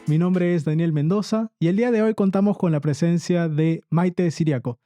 Mi nombre es Daniel Mendoza y el día de hoy contamos con la presencia de Maite Siriaco.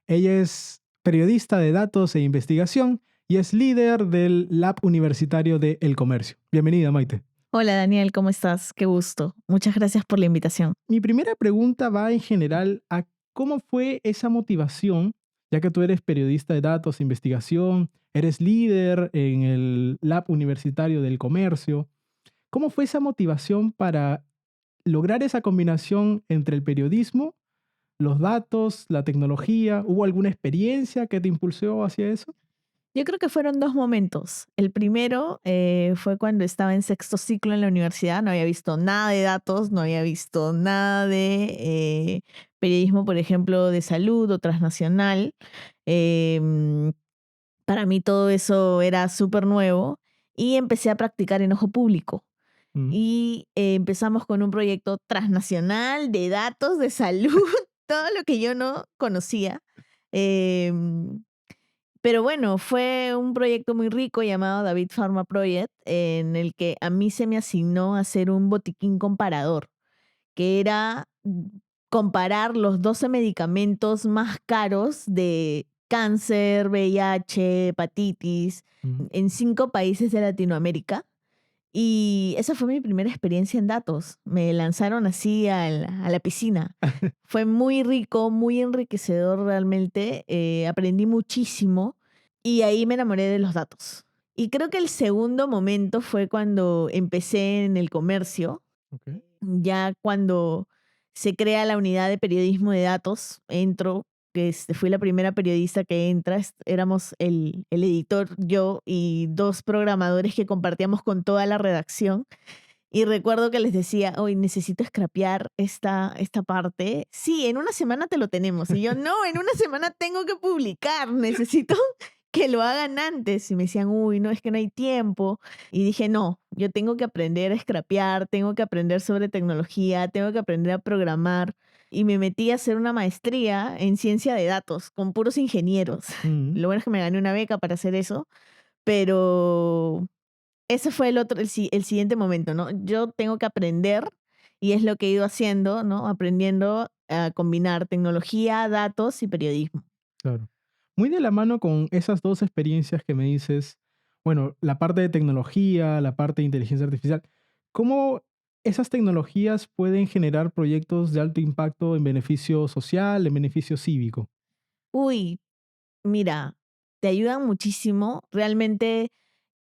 Ella es periodista de datos e investigación y es líder del Lab Universitario de El Comercio. Bienvenida, Maite. Hola Daniel, ¿cómo estás? Qué gusto. Muchas gracias por la invitación. Mi primera pregunta va en general a cómo fue esa motivación, ya que tú eres periodista de datos e investigación, eres líder en el Lab Universitario del Comercio. ¿Cómo fue esa motivación para lograr esa combinación entre el periodismo, los datos, la tecnología? ¿Hubo alguna experiencia que te impulsó hacia eso? Yo creo que fueron dos momentos. El primero fue cuando estaba en sexto ciclo en la universidad. No había visto nada de datos, no había visto nada de periodismo, por ejemplo, de salud o transnacional. Em, para mí todo eso era súper nuevo y empecé a practicar en ojo público. Mm. Y empezamos con un proyecto transnacional de datos de salud, todo lo que yo no conocía. Em, pero bueno, fue un proyecto muy rico llamado David Pharma Project, en el que a mí se me asignó hacer un botiquín comparador, que era comparar los 12 medicamentos más caros de cáncer, VIH, hepatitis, Mm. en 5 países de Latinoamérica. Y esa fue mi primera experiencia en datos. Me lanzaron así a la piscina. Fue muy rico, muy enriquecedor realmente. Aprendí muchísimo y ahí me enamoré de los datos. Y creo que el segundo momento fue cuando empecé en el comercio, Ok. ya cuando se crea la unidad de periodismo de datos, entro, que fui la primera periodista que entra, éramos el editor, yo y 2 programadores que compartíamos con toda la redacción. Y recuerdo que les decía, hoy necesito scrapear esta parte. Sí, en una semana te lo tenemos. Y yo, no, en una semana tengo que publicar, necesito que lo hagan antes. Y me decían, uy, no, es que no hay tiempo. Y dije, no, yo tengo que aprender a scrapear, tengo que aprender sobre tecnología, tengo que aprender a programar. Y me metí a hacer una maestría en ciencia de datos con puros ingenieros. Mm. Lo bueno es que me gané una beca para hacer eso, pero ese fue el siguiente momento, ¿no? Yo tengo que aprender y es lo que he ido haciendo, ¿no? Aprendiendo a combinar tecnología, datos y periodismo. Claro. Muy de la mano con esas dos experiencias que me dices, bueno, la parte de tecnología, la parte de inteligencia artificial, ¿cómo esas tecnologías pueden generar proyectos de alto impacto en beneficio social, en beneficio cívico? Uy, mira, te ayudan muchísimo. Realmente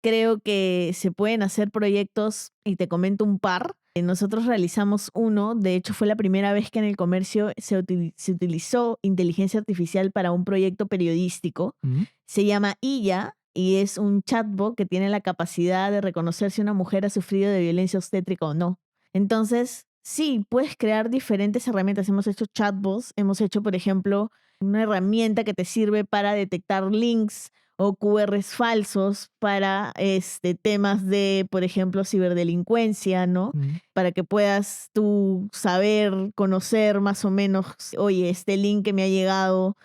creo que se pueden hacer proyectos y te comento un par. Nosotros realizamos uno, de hecho fue la primera vez que en el comercio se utilizó inteligencia artificial para un proyecto periodístico. Mm. Se llama Illa y es un chatbot que tiene la capacidad de reconocer si una mujer ha sufrido de violencia obstétrica o no. Entonces, sí, puedes crear diferentes herramientas. Hemos hecho chatbots, hemos hecho, por ejemplo, una herramienta que te sirve para detectar links o QRs falsos para temas de, por ejemplo, ciberdelincuencia, ¿no? Mm. Para que puedas tú saber, conocer más o menos, oye, este link que me ha llegado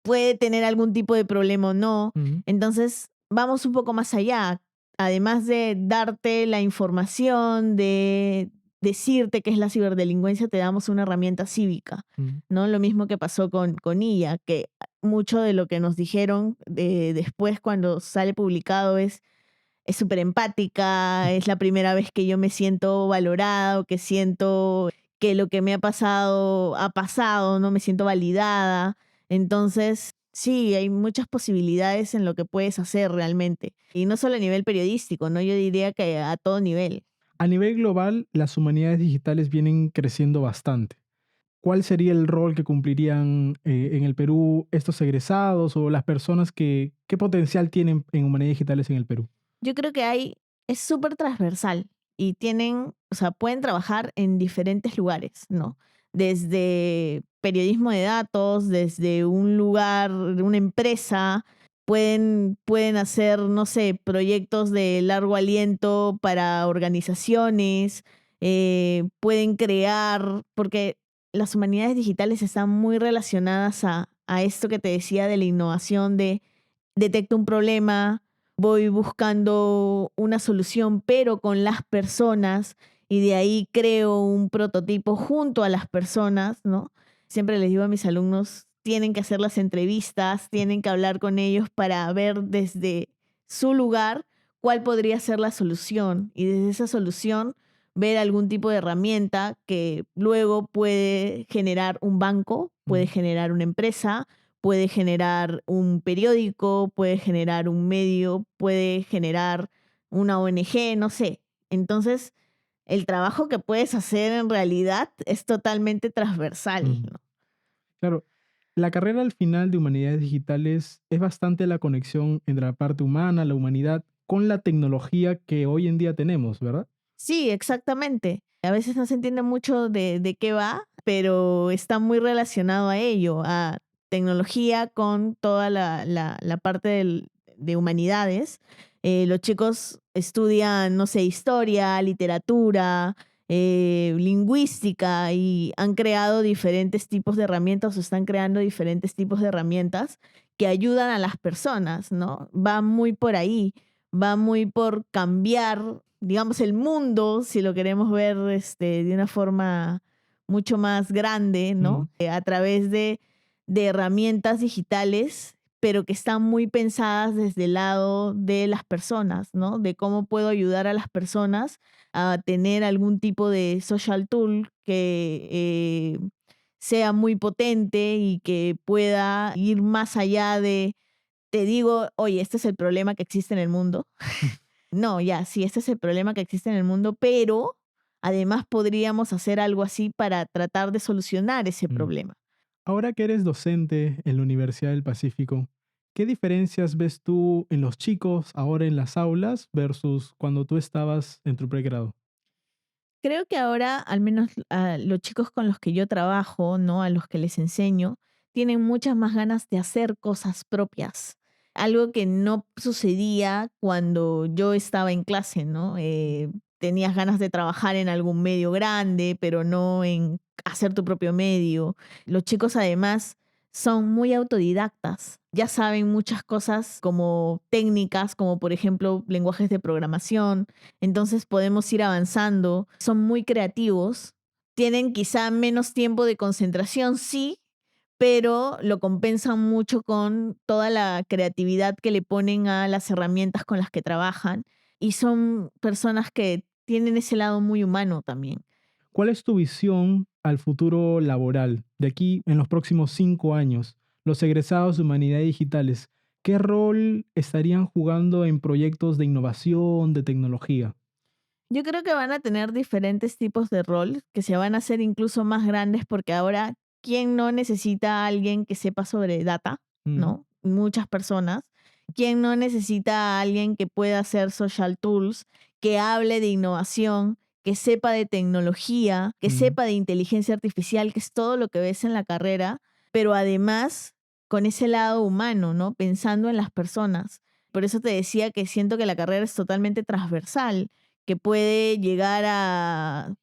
puede tener algún tipo de problema o no. Mm. Entonces, vamos un poco más allá. Además de darte la información, de decirte qué es la ciberdelincuencia, te damos una herramienta cívica, Mm. ¿no? Lo mismo que pasó con IA, que mucho de lo que nos dijeron después cuando sale publicado es súper empática, es la primera vez que yo me siento valorada o que siento que lo que me ha pasado, ¿no? Me siento validada. Entonces, sí, hay muchas posibilidades en lo que puedes hacer realmente. Y no solo a nivel periodístico, ¿no? Yo diría que a todo nivel. A nivel global, las humanidades digitales vienen creciendo bastante. ¿Cuál sería el rol que cumplirían en el Perú estos egresados o las personas que, qué potencial tienen en humanidades digitales en el Perú? Yo creo que es súper transversal y tienen, o sea, pueden trabajar en diferentes lugares, ¿no? Desde periodismo de datos, desde un lugar, una empresa, pueden hacer, no sé, proyectos de largo aliento para organizaciones, pueden crear, porque las humanidades digitales están muy relacionadas a esto que te decía de la innovación, de detecto un problema, voy buscando una solución, pero con las personas y de ahí creo un prototipo junto a las personas, ¿no? Siempre les digo a mis alumnos, tienen que hacer las entrevistas, tienen que hablar con ellos para ver desde su lugar cuál podría ser la solución y desde esa solución ver algún tipo de herramienta que luego puede generar un banco, puede generar una empresa, puede generar un periódico, puede generar un medio, puede generar una ONG, no sé. Entonces, el trabajo que puedes hacer en realidad es totalmente transversal, Mm. ¿no? Claro, la carrera al final de humanidades digitales es bastante la conexión entre la parte humana, la humanidad, con la tecnología que hoy en día tenemos, ¿verdad? Sí, exactamente. A veces no se entiende mucho de qué va, pero está muy relacionado a ello, a tecnología con toda la parte de humanidades. Los chicos estudian, no sé, historia, literatura, lingüística y han creado diferentes tipos de herramientas o están creando diferentes tipos de herramientas que ayudan a las personas, ¿no? Va muy por ahí, va muy por cambiar, digamos, el mundo, si lo queremos ver de una forma mucho más grande, Mm, ¿no? A través de herramientas digitales, pero que están muy pensadas desde el lado de las personas, ¿no? De cómo puedo ayudar a las personas a tener algún tipo de social tool que sea muy potente y que pueda ir más allá de, te digo, oye, este es el problema que existe en el mundo. No, ya, sí, este es el problema que existe en el mundo, pero además podríamos hacer algo así para tratar de solucionar ese mm. problema. Ahora que eres docente en la Universidad del Pacífico, ¿qué diferencias ves tú en los chicos ahora en las aulas versus cuando tú estabas en tu pregrado? Creo que ahora, al menos a los chicos con los que yo trabajo, ¿no? A los que les enseño, tienen muchas más ganas de hacer cosas propias. Algo que no sucedía cuando yo estaba en clase, ¿no? Tenías ganas de trabajar en algún medio grande, pero no en hacer tu propio medio. Los chicos además son muy autodidactas. Ya saben muchas cosas como técnicas, como por ejemplo lenguajes de programación, entonces podemos ir avanzando. Son muy creativos, tienen quizá menos tiempo de concentración, sí, pero lo compensan mucho con toda la creatividad que le ponen a las herramientas con las que trabajan y son personas que tienen ese lado muy humano también. ¿Cuál es tu visión al futuro laboral de aquí en los próximos 5 años? Los egresados de humanidades digitales, ¿qué rol estarían jugando en proyectos de innovación, de tecnología? Yo creo que van a tener diferentes tipos de rol que se van a hacer incluso más grandes porque ahora, ¿quién no necesita a alguien que sepa sobre data? Mm, ¿No? Muchas personas. ¿Quién no necesita a alguien que pueda hacer social tools, que hable de innovación, que sepa de tecnología, que mm, sepa de inteligencia artificial, que es todo lo que ves en la carrera, pero además con ese lado humano, ¿no? Pensando en las personas. Por eso te decía que siento que la carrera es totalmente transversal, que puedes llegar a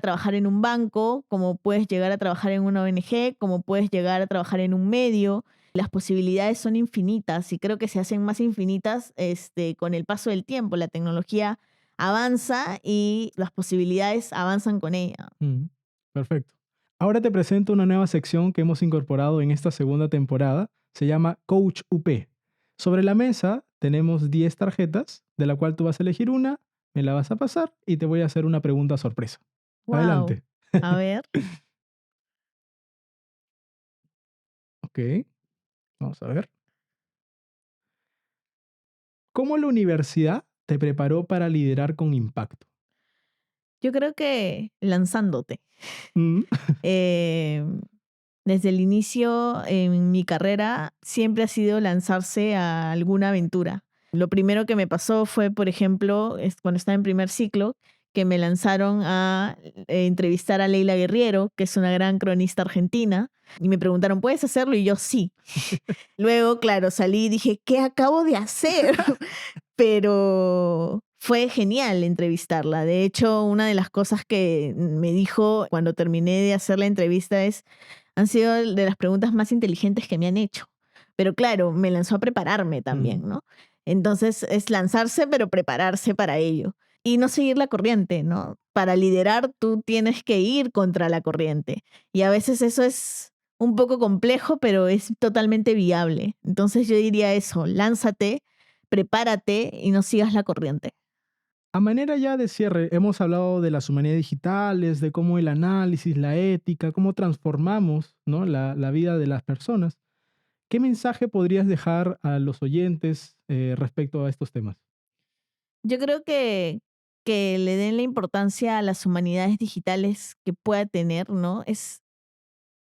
trabajar en un banco, como puedes llegar a trabajar en una ONG, como puedes llegar a trabajar en un medio. Las posibilidades son infinitas y creo que se hacen más infinitas con el paso del tiempo. La tecnología avanza y las posibilidades avanzan con ella. mm. Perfecto. Ahora te presento una nueva sección que hemos incorporado en esta segunda temporada. Se llama Coach UP. Sobre la mesa tenemos 10 tarjetas, de la cual tú vas a elegir una, me la vas a pasar y te voy a hacer una pregunta sorpresa. Wow. Adelante. A ver. Ok, vamos a ver. ¿Cómo la universidad te preparó para liderar con impacto? Yo creo que lanzándote. Mm, Em, Desde el inicio en mi carrera siempre ha sido lanzarse a alguna aventura. Lo primero que me pasó fue, por ejemplo, cuando estaba en primer ciclo, que me lanzaron a entrevistar a Leila Guerriero, que es una gran cronista argentina, y me preguntaron, ¿puedes hacerlo? Y yo sí. Luego, claro, salí y dije, ¿qué acabo de hacer? Pero fue genial entrevistarla. De hecho, una de las cosas que me dijo cuando terminé de hacer la entrevista es, han sido de las preguntas más inteligentes que me han hecho. Pero claro, me lanzó a prepararme mm, también, ¿no? Entonces es lanzarse, pero prepararse para ello. y no seguir la corriente, ¿no? Para liderar tú tienes que ir contra la corriente y a veces eso es un poco complejo, pero es totalmente viable. Entonces yo diría eso, lánzate, prepárate y no sigas la corriente. A manera ya de cierre, hemos hablado de las humanidades digitales, de cómo el análisis, la ética, cómo transformamos, ¿no?, la vida de las personas. ¿Qué mensaje podrías dejar a los oyentes respecto a estos temas? Yo creo que le den la importancia a las humanidades digitales que pueda tener, ¿no? Es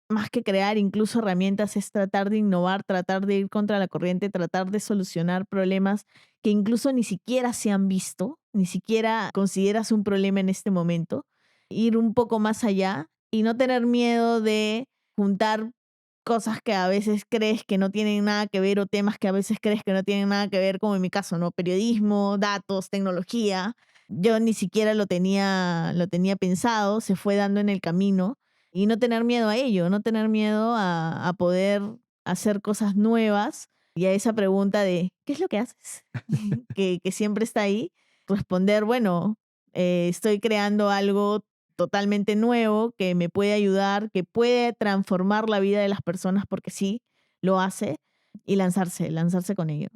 más que crear incluso herramientas, es tratar de innovar, tratar de ir contra la corriente, tratar de solucionar problemas que incluso ni siquiera se han visto, ni siquiera consideras un problema en este momento. Ir un poco más allá y no tener miedo de juntar cosas que a veces crees que no tienen nada que ver o temas que a veces crees que no tienen nada que ver, como en mi caso, ¿no? Periodismo, datos, tecnología. Yo ni siquiera lo tenía pensado, se fue dando en el camino y no tener miedo a ello, no tener miedo a poder hacer cosas nuevas y a esa pregunta de ¿qué es lo que haces? Que siempre está ahí, responder, bueno, estoy creando algo totalmente nuevo que me puede ayudar, que puede transformar la vida de las personas porque sí, lo hace y lanzarse con ello.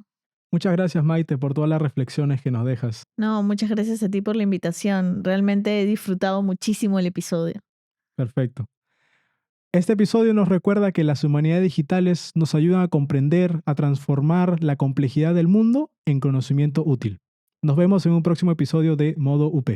Muchas gracias, Maite, por todas las reflexiones que nos dejas. No, muchas gracias a ti por la invitación. Realmente he disfrutado muchísimo el episodio. Perfecto. Este episodio nos recuerda que las humanidades digitales nos ayudan a comprender, a transformar la complejidad del mundo en conocimiento útil. Nos vemos en un próximo episodio de Modo UP.